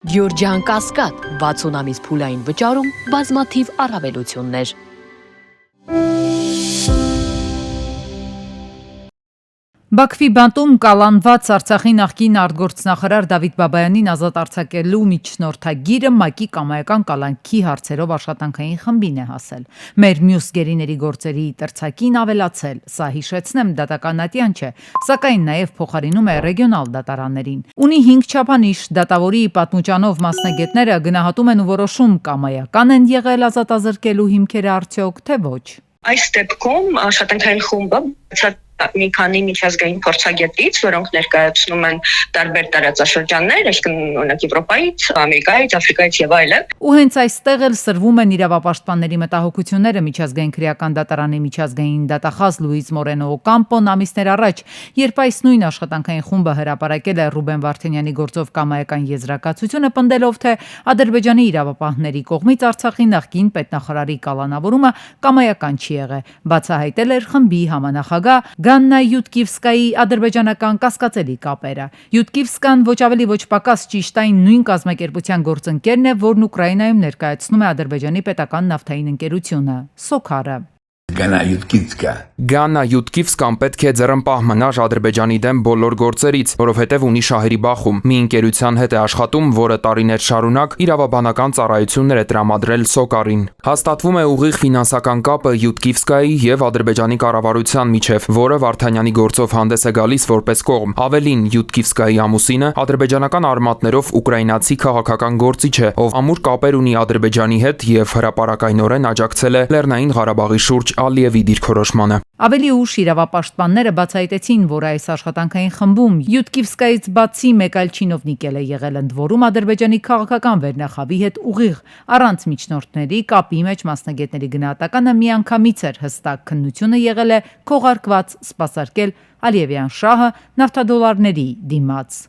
Գյորջյան Կասկադ 60 ամիս փուլային վճարում բազմաթիվ առավելություններ։ Բաքվի բանտում կալանված Արցախի նախկին արտգործնախարար Դավիթ Բաբայանին ազատ արձակելու միջնորդագիրը ՄԱԿ-ի կամայական կալանքի հարցերով աշխատանքային խմբին է հասել։ Մեր մյուս գերիների գործերի տրցակին ավելացել, սա հիշեցնեմ դատականատյան չէ, սակայն նաև փոխարինում է ռեգիոնալ դատարաններին։ Ունի 5 չափանիշ, դատավորի պատմուճանով մասնագետները գնահատում են ու որոշում կամայական են եղել ազատազրկելու հիմքերը արդյոք թե ոչ։ Այս դեպքում աշխատանքային խումբը մի քանի միջազգային փորձագետից, որոնք ներկայացնում են տարբեր տարածաշրջաններ, այսինքն օրինակ Եվրոպայից, Ամերիկայից, Աֆրիկայից եւ այլն։ Ու հենց այստեղ էլ սրվում են իրավապաշտպանների մտահոգությունները միջազգային քրեական դատարանի միջազգային դատախազ Լուիզ Մորենո Օկամպոն ամիսներ առաջ, երբ այս նույն աշխատանքային խումբը հրապարակել է Ռուբեն Վարդանյանի գործով կամայական եզրակացությունը, պնդելով, թե Ադրբեջանի իրավապահների կողմից Արցախի նախկին պետնախարարի կալանավորումը կամայական չի եղել, բացահայտել էր խմբի համանախագահ Գաննա Յուտկիվսկայի ադրբեջանական կասկածելի կապերը։ Յուտկիվսկան ոչ ավելի ոչ պակաս ճիշտ այն նույն կազմակերպության գործընկերն է, որն Ուկրաինայում ներկայացնում է Ադրբեջանի պետական նավթային ընկերությունը՝ Սոքարը։ Գաննա Յուտկիվսկան պետք է ձեռնպահ մնար Ադրբեջանի դեմ բոլոր գործերից, որովհետև ունի շահերի բախում։ Մի ընկերության հետ է աշխատում, որը տարիներ շարունակ իրավաբանական ծառայություններ է տրամադրել Սոկարին։ Հաստատվում է ուղիղ ֆինանսական կապը Յուտկիվսկայի եւ Ադրբեջանի կառավարության միջև, որը Վարդանյանի գործով հանդես է գալիս որպես կողմ։ Ավելին, Յուտկիվսկայի ամուսինը ադրբեջանական արմատներով ուկրաինացի քաղաքական գործիչ է, ով ամուր կապեր ունի Ադրբեջանի հետ եւ հրապարակայնորեն աջակցել է Լեռնային Ղարաբաղի շուրջ Ալիևի դիրքորոշմանը։ Ավելի ուշ իրավապաշտպանները բացահայտեցին, որ այս աշխատանքային խմբում Յուտկիվսկայից բացի մեկ այլ չինովնիկ է եղել ընդ որում Ադրբեջանի քաղաքական վերնախավի հետ ուղիղ առանց միջնորդների կապի մեջ մասնագետների գնահատականը միանգամից էր հստակ քննությունը եղել է քողարկված սպասարկել Ալիևյան շահը նավթադոլարների դիմաց։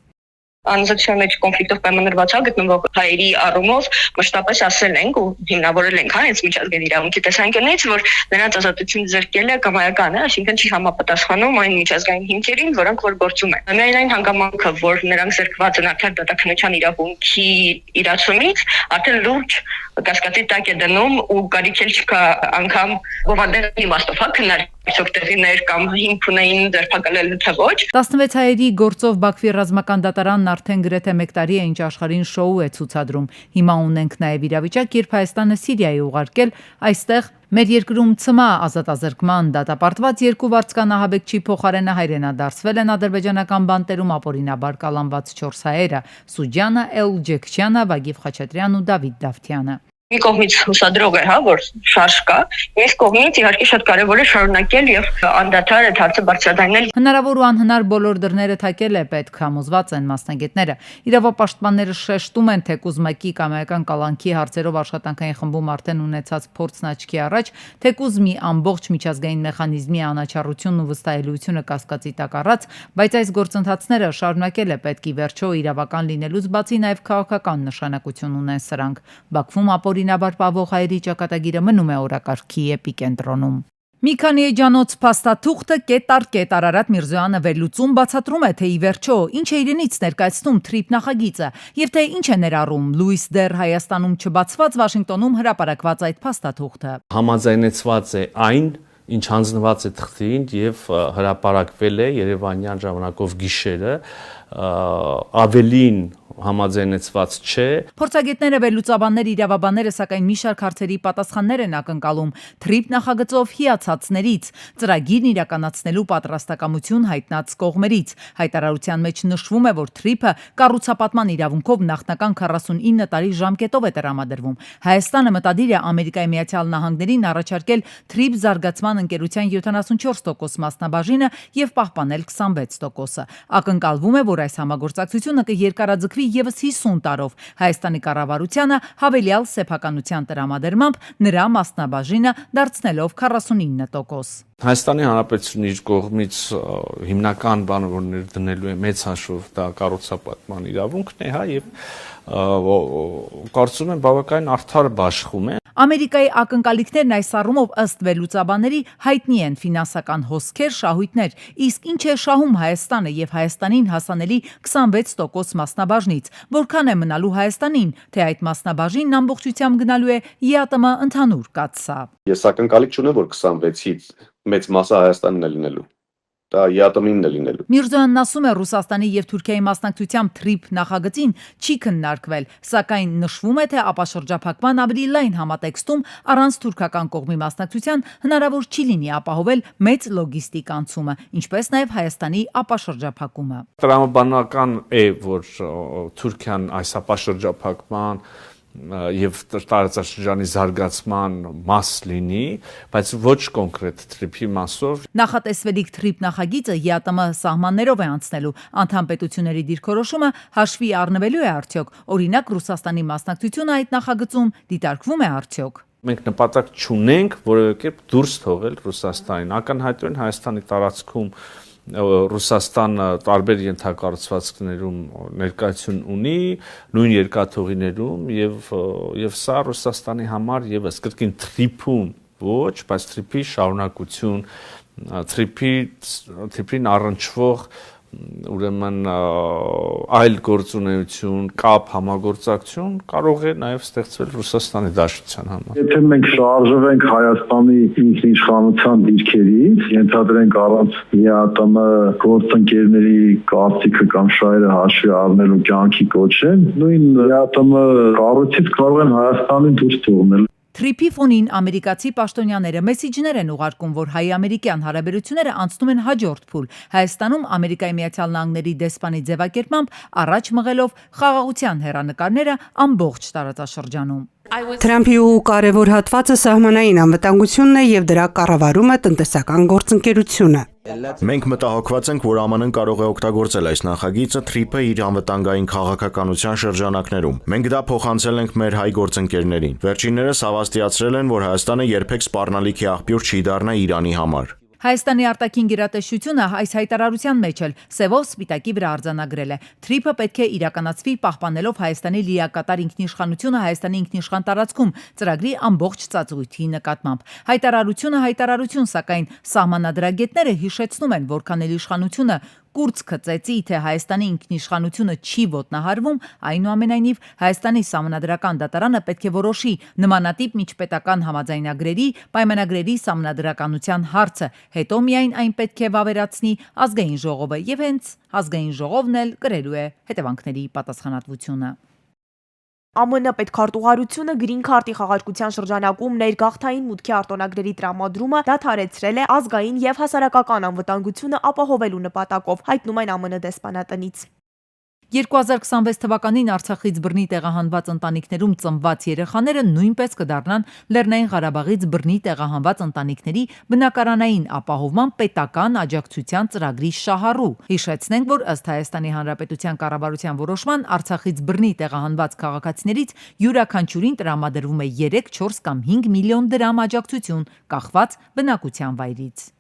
Անձնության մեջ կոնֆլիկտով պայմանավորված գտնվող հայերի առումով մշտապես ասել ենք ու հիմնավորել ենք հենց միջազգային իրավունքի տեսանկյունից, որ նրանց ազատություն զրկելը կամայական է, այսինքն չի համապատասխանում այն միջազգային հիմքերին, որոնք որ գործում են։ Միայն այն հանգամանքը, որ նրանք զրկված են արդար դատաքննության իրավունքի իրացումից, արդեն լուրջ կասկածի տակ է դնում ու կարիք էլ չկա անգամ բովանդակի իմաստով քննարկել տեղիներ կամ հիմք ունեին ձերբակալելու թե ոչ։ 16 հայերի գործով Բաքվի ռազմական դատարանն արդեն գրեթե մեկ տարի է ինչ աշխարհին շոու է ցուցադրում։ Հիմա ունենք նաև իրավիճակ, երբ Հայաստանը Սիրիայի ուղարկել այստեղ մեր երկրում ՑՄԱ ազատազրկման դատապարտված 2 վարձկանահաբեկչի փոխարենը հայրենադարձվել են ադրբեջանական բանտերում ապօրինաբար կալանված 4 հայերը՝ Սուջանը, Էլջեքչյանը, Վագիվ Խաչատրյանն ու Դավիթ Դավթյանը։ Մի կողմից հուսադրող է, որ շարժ կա, մյուս կողմից իհարկե շատ կարևոր է շարունակել եւ անդադար այդ հարցը բարձրաձայնել։ Հնարավոր ու անհնար բոլոր դռները թակել է պետք, համոզված են մասնագետները։ Իրավապաշտպանները շեշտում են, թե ԿՈՒԶՄԱԿ-ի կամայական կալանքի հարցերով աշխատանքային խմբում արդեն ունեցած փորձն աչքի առաջ, թե ԿՈՒԶՄ-ի ամբողջ միջազգային մեխանիզմի անաչառությունն ու վստահելիությունը կասկածի տակ առած, բայց այս գործընթացները շարունակել է պետք ի վերջո իրավական լինելուց բացի նաև քաղաքական նշանակություն ունեն սրանք։ Բաքվում ապօրինաբար պահվող հայերի ճակատագիրը մնում է օրակարգի էպիկենտրոնում։ Մի քանի էջանոց փաստաթուղթը կետ Արարատ Միրզոյանը վերլուծում բացատրում է, թե ի վերջո ինչ է իրենից ներկայացնում թրիփ նախագիծը եւ թե ինչ է ներառում լույս դեռ Հայաստանում չբացված Վաշինգտոնում հրապարակված այդ փաստաթուղթը։ Համաձայնեցված է այն, ինչ հանձնված է թղթին եւ հրապարակվել է Երևանյան ժամանակով գիշերը, ավելին համաձայնեցված չէ։ Փորձագետները, վերլուծաբաններ, իրավաբանները սակայն մի շարք հարցերի պատասխաններ են ակնկալում թրիփ նախագծով հիացածներից, ծրագիրն իրականացնելու պատրաստակամություն հայտնած կողմերից։ Հայտարարության մեջ նշվում է, որ թրիփը կառուցապատման իրավունքով նախնական 49 տարի ժամկետով է տրամադրվում։ Հայաստանը մտադիր է Ամերիկայի Միացյալ Նահանգներին առաջարկել թրիփ զարգացման ընկերության 74% մասնաբաժինը եւ պահպանել 26%-ը։ Ակնկալվում է, որ այս համագործակցությունը կերկարաձգվի եւս 50 տարով Հայաստանի կառավարությանը հավելյալ սեփականության տրամադրմամբ նրա մասնաբաժինը դարձնելով 49%։ Հայաստանի Հանրապետությունն իր կողմից հիմնական բանը, որ ներդնելու է մեծ հաշվով դա կառուցապատման իրավունքն է, եւ կարծում եմ բավականին արդար բաշխում է։ Ամերիկայի ակնկալիքներն այս առումով ըստ վերլուծաբանների հայտնի են ֆինանսական հոսքեր, շահույթներ, իսկ ինչ է շահում Հայաստանը եւ Հայաստանին հասանելի 26% մասնաբաժնից, որքան է մնալու Հայաստանին, թե այդ մասնաբաժինն ամբողջությամբ գնալու է ԵԱՏՄ ընդհանուր կաթսա։ Ես ակնկալիք չունեմ, որ 26-ից մեծ մասը Հայաստանն է լինելու։ Դա ԵԱՏՄ-ին է լինելու։ Միրզոյանն ասում է Ռուսաստանի եւ Թուրքիայի մասնակցությամբ TRIP նախագծին չի քննարկվել, սակայն նշվում է, թե ապաշրջափակման ավելի լայն համատեքստում առանց թուրքական կողմի մասնակցության հնարավոր չի լինի ապահովել մեծ լոգիստիկ անցումը, ինչպես նաեւ Հայաստանի ապաշրջափակումը։ Տրամաբանական է, որ Թուրքիան այս ապաշրջափակման եւ տարածաշրջանի զարգացման մաս լինի, բայց ոչ կոնկրետ TRIP-ի մասով։ Նախատեսվելիք TRIP նախագիծը ԵԱՏՄ սահմաններով է անցնելու, անդամ պետությունների դիրքորոշումը հաշվի առնվելու է արդյոք, օրինակ Ռուսաստանի մասնակցությունը այդ նախագծում դիտարկվում է արդյոք։ Մենք նպատակ չունենք որևէ կերպ դուրս թողել Ռուսաստանին, ակնհայտորեն Հայաստանի տարածքում Ռուսաստանը տարբեր ենթակառուցվածքներում ներկայություն ունի, նույն երկաթուղիներում եւ սա Ռուսաստանի համար եւս կրկին TRIP-ում ոչ, բայց TRIP-ի շարունակություն, TRIP-ին առնչվող ուրեմն այլ գործունեություն, կապ, համագործակցություն կարող է նաև ստեղծվել Ռուսաստանի Դաշնության համար։ Եթե մենք շարժվենք Հայաստանի ինքնիշխանության դիրքերից, ենթադրենք առանց ԵԱՏՄ գործընկերների կարծիքը կամ շահերը հաշվի առնելու կյանքի կոչեն, նույն ԵԱՏՄ կառույցից կարող են Հայաստանին դուրս թողնել։ TRIP-ի ֆոնին ամերիկացի պաշտոնյաները մեսիջներ են ուղարկում, որ հայ-ամերիկյան հարաբերությունները անցնում են հաջորդ փուլ, Հայաստանում Ամերիկայի Միացյալ Նահանգների դեսպանի ձևակերպմամբ առաջ մղելով խաղաղության հեռանկարները ամբողջ տարածաշրջանում։ Թրամփի կարևոր հատվածը սահմանային անվտանգությունն է եւ դրա կառավարումը տնտեսական գործընկերությունը։ Մենք մտահոգված ենք, որ ԱՄՆ-ն կարող է օգտագործել այս նախագիծը TRIP-ը իր անվտանգային քաղաքականության շրջանակներում։ Մենք դա փոխանցել ենք մեր հայ գործընկերներին։ Վերջիններս հավաստիացրել են, որ Հայաստանը երբեք սպառնալիքի աղբյուր չի դառնա Իրանի համար։ Հայաստանի արտաքին գերատեսչությունը այս հայտարարության մեջ էլ սևով սպիտակի վրա արձանագրել է. TRIP-ը պետք է իրականացվի պահպանելով Հայաստանի լիակատար ինքնիշխանությունը Հայաստանի ինքնիշխան տարածքում ծրագրի ամբողջ ծածկույթի նկատմամբ։ Հայտարարություն, սակայն սահմանադրագետները հիշեցնում են, որքան էլ իշխանությունը կուրծ քծեցի, թե Հայաստանի ինքնիշխանությունը չի ոտնահարվում, այնուամենայնիվ Հայաստանի սահմանադրական դատարանը պետք է որոշի նմանատիպ միջպետական համաձայնագրերի, պայմանագրերի սահմանադրականության հարցը, հետո միայն այն պետք է վավերացնի ազգային ժողովը եւ հենց ազգային ժողովն էլ կրելու է հետևանքների պատասխանատվությունը։ ԱՄՆ պետքարտուղարությունը գրին քարտի խաղարկության շրջանակում ներգաղթային մուտքի արտոնագրերի տրամադրումը դադարեցրել է ազգային եւ հասարակական անվտանգությունը ապահովելու նպատակով, հայտնում են ԱՄՆ դեսպանատնից։ 2026 թվականին Արցախից բռնի տեղահանված ընտանիքներում ծնված երեխաները նույնպես կդառնան Լեռնային Ղարաբաղից բռնի տեղահանված ընտանիքների բնակարանային ապահովման պետական աջակցության ծրագրի շահառու։ Հիշեցնենք, որ ըստ Հայաստանի Հանրապետության կառավարության որոշման Արցախից բռնի տեղահանված քաղաքացիներից յուրաքանչյուրին տրամադրվում է 3, 4 կամ 5 միլիոն դրամ աջակցություն, կախված բնակության վայրից։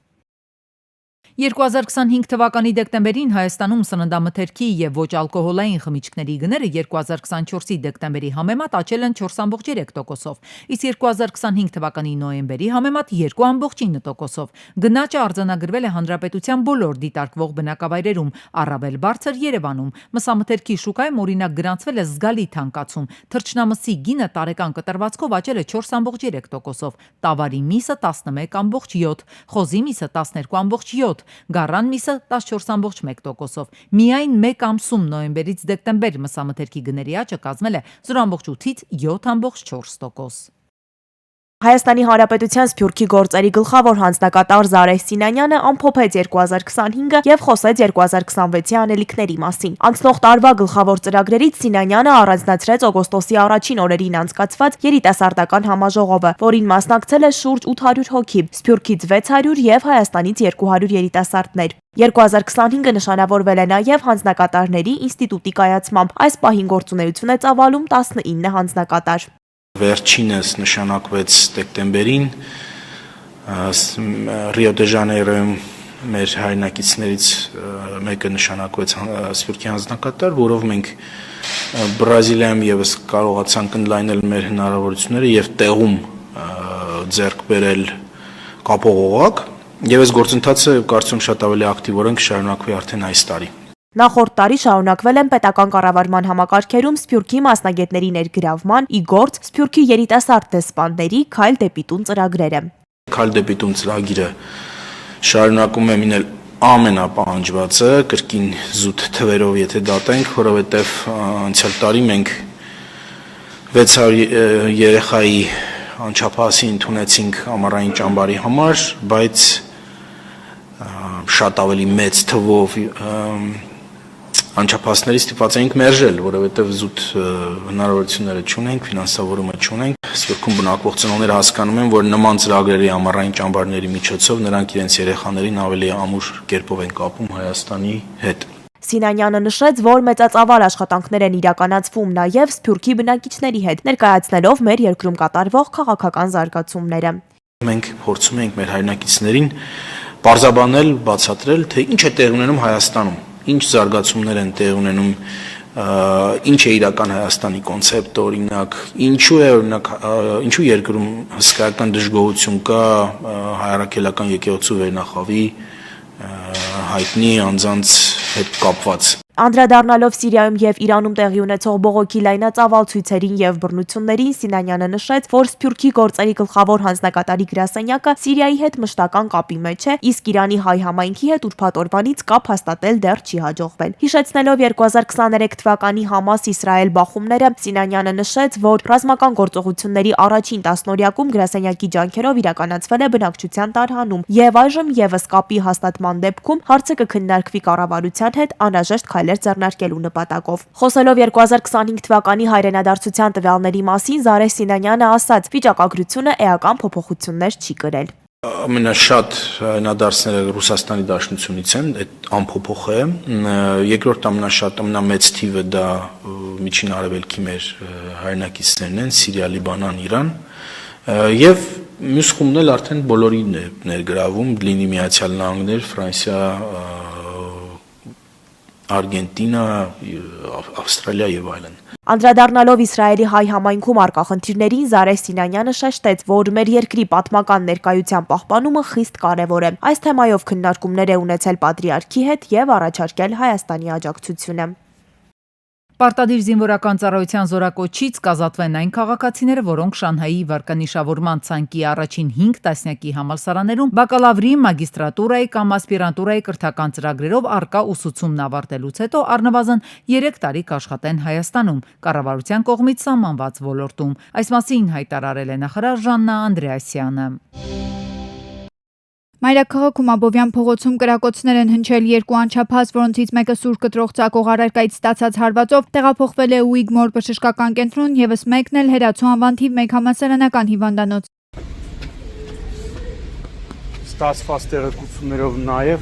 2025 թվականի դեկտեմբերին Հայաստանում սննդամթերքի եւ ոչ ալկոհոլային խմիչքների գները 2024-ի դեկտեմբերի համեմատ աճել են 4.3%-ով, իսկ 2025 թվականի նոյեմբերի համեմատ 2.9%-ով։ Գնաճը արձանագրվել է հանրապետության բոլոր դիտարկվող բնակավայրերում, առավել բարձր Երևանում։ Մսամթերքի շուկայում օրինակ գրանցվել է զգալի թանկացում։ Թռչնամսի գինը տարեկան կտրվածքով աճել է 4.3%-ով, տավարի միսը 11.7%, խոզի միսը 12.7%, գառան միսը 14.1%-ով։ Միայն մեկ ամսում նոյեմբերից դեկտեմբեր մսամթերքի գների աճը կազմել է 0.8-ից 7.4%։ Հայաստանի Հանրապետության Սփյուռքի գործերի գլխավոր հանձնակատար Զարեհ Սինանյանը ամփոփեց 2025 եւ խոսեց 2026-ի անելիքների մասին։ Անցնող տարվա գլխավոր ծրագրերից Սինանյանը առանձնացրեց օգոստոսի առաջին օրերին անցկացված երիտասարդական համաժողովը, որին մասնակցել է շուրջ 800 հոգի, Սփյուռքից 600 եւ Հայաստանից 200 երիտասարդներ։ 2025-ը նշանավորվել է նաև հանձնակատարների ինստիտուտի կայացմամբ։ Այս պահին գործունեություն է ծավալում 19 հանձնակատար։ Վերջինս նշանակվեց դեկտեմբերին Ռիո դե Ժանեյրոյում մեր հայրենակիցներից մեկը նշանակվեց Սփյուռքի հանձնակատար, որով մենք Բրազիլիայում եւս կարողացանք ընդլայնել մեր հնարավորությունները եւ տեղում ձեռք բերել կապող օղակ, եւ այս գործընթացը կարծում շատ ավելի ակտիվորեն կշարունակվի արդեն այս տարի։ Նախորդ տարի շարունակվել են պետական կառավարման համակարգերում Սփյուռքի մասնագետների ներգրավման, ի գործ Սփյուռքի երիտասարդ դեսպանների Քայլ դեպի տուն ծրագրերը։ Քայլ դեպի տուն ծրագիրը շարունակում է մինել ամենապահանջվածը, կրկին զուտ թվերով եթե դատենք, որովհետև անցյալ տարի մենք 600 երեխայի անչափահասի ընդունեցինք ամառային ճամբարի համար, բայց շատ ավելի մեծ թվով անչափահասների ստիպված էինք մերժել, որովհետև զուտ հնարավորությունները չունենք, ֆինանսավորումը չունենք։ Սփյուռքում բնակվող ծնողները հասկանում են, որ նման ծրագրերի ամառային ճամբարների միջոցով նրանք իրենց երեխաներին ավելի ամուր կերպով են կապում Հայաստանի հետ։ Սինանյանը նշեց, որ մեծածավալ աշխատանքներ են իրականացվում նաև Սփյուռքի բնակիչների հետ, ներկայացնելով մեր երկրում կատարվող քաղաքական զարգացումները։ Մենք փորձում ենք մեր հայրենակիցներին պարզաբանել, բացատրել, թե ինչ է տեղ ունենում Հայաստանում, ինչ զարգացումներ են տեղ ունենում, ինչ է իրական Հայաստանի կոնցեպտը, օրինակ, ինչու երկրում հսկայական դժգոհություն կա հայրաքելական եկեղեցու վերնախավի հայտնի անձանց հետ կապված։ Անդրադառնալով Սիրիայում եւ Իրանում տեղի ունեցող բողոքի լայնածավալ ցույցերին եւ բռնություններին, Սինանյանը նշեց, որ Սփյուռքի գործերի գլխավոր հանձնակատարի գրասենյակը Սիրիայի հետ մշտական կապի մեջ է, իսկ Իրանի հայ համայնքի հետ ուրբաթ օրվանից կապ հաստատել դեռ չի հաջողվել։ Հիշեցնելով 2023 թվականի Համաս-Իսրայել բախումները, Սինանյանը նշեց, որ ռազմական գործողությունների առաջին տասնօրյակում գրասենյակի ջանքերով իրականացվել է բնակչության տարհանում եւ այժմ եւս կապի հաստատման դեպքում հարցը կքննարկվի կառավարության հետ անհրաժեշտ քայլեր ձեռնարկելու նպատակով։ Խոսելով 2025 թվականի հայրենադարձության տվյալների մասին, Զարե Սինանյանը ասաց, վիճակագրությունը էական փոփոխություններ չի կրել։ Ամենաշատ հայրենադարձները Ռուսաստանի Դաշնությունից են, այդ անփոփոխ է։ Երկրորդ ամենաշատ, ամենամեծ թիվը դա Միջին Արևելքի մեր հայրենակիցներն են, Սիրիա, Լիբանան, Իրան, եւ մյուս խումբն էլ արդեն բոլորին է ներգրավում, լինի Միացյալ Նահանգներ, Ֆրանսիա, Արգենտինա, Ավստրալիա եւ այլն։ Անդրադառնալով Իսրայելի հայ համայնքում արկա խնդիրներին, Զարե Սինանյանը շեշտեց, որ մեր երկրի պատմական ներկայության պահպանումը խիստ կարևոր է։ Այս թեմայով քննարկումներ է ունեցել պատրիարքի հետ եւ առաջարկել Հայաստանի աջակցությունը։ Պարտադիր զինվորական ծառայության զորակոչից կազատվեն այն քաղաքացիները, որոնք Շանհայի վարկանիշավորման ցանկի առաջին 5 տասնյակի համալսարաներում բակալավրի, մագիստրատուրայի կամ ասպիրանտուրայի կրթական ծրագրերով արկա ուսուցումն ավարտելուց հետո առնվազն 3 տարի կաշխատեն Հայաստանում, կառավարության կողմից սահմանված ոլորտում։ Այս մասին հայտարարել է նախարար Ժաննա Անդրեասյանը։ Մայրաքաղաքում Աբովյան փողոցում կրակոցներ են հնչել 2 անչափահաս, որոնցից մեկը սուր կտրող ծակող առարկայից ստացած հարվածով տեղափոխվել է Ուիգմոր բժշկական կենտրոն, եւս մեկն էլ Հերացու անվան թիվ 1 համալսարանական հիվանդանոց։ Ստացված տեղեկություններով նաեւ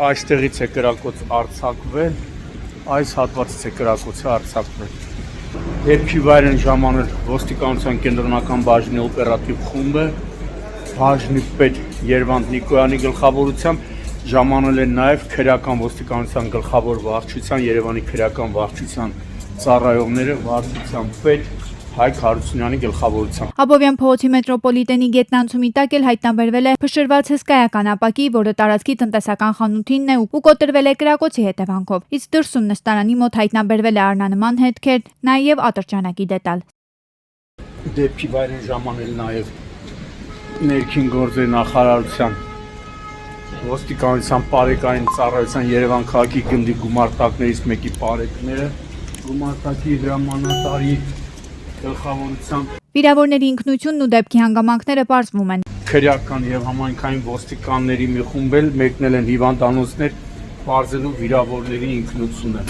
այստեղից է կրակոց արձակվել, այս հատվածից է կրակոցը արձակվել։ Դեպքի վայրն ժամանել ոստիկանության կենտրոնական բաժնի օպերատիվ խումբը Բաժնի պետ Երվանդ Նիկոյանի գլխավորությամբ ժամանել են նաև քրեական ոստիկանության գլխավոր վարչության, Երևանի քրեական վարչության ծառայողները, վարչության պետ Հայկ Հարությունյանի գլխավորությամբ։ Աբովյան փողոցի մետրոպոլիտենի գետնանցումի տակ էլ հայտնաբերվել է փշրված հսկայական ապակի, որը տարածքի տնտեսական խանութինն է ու կոտրվել է կրակոցի հետևանքով։ Իսկ դրսում նստարանի մոտ հայտնաբերվել է առնանման հետքեր, նաև ատրճանակի դետալ։ Դեպքի վայրին ժամանել նաև ներքին գործերի նախարարության ոստիկանության բարեկային ծառայության Երևան քաղաքի գնդի գումարտակներից մեկի բարեկները գումարտակի հրամանատարի գլխավորությամբ վիրավորների ինքնությունն ու դեպքի հանգամանքները պարզվում են։ Քրեական եւ համայնքային ոստիկանների մի խումբ էլ մեկնել են հիվանդանոցներ բարձելու վիրավորների ինքնությունը։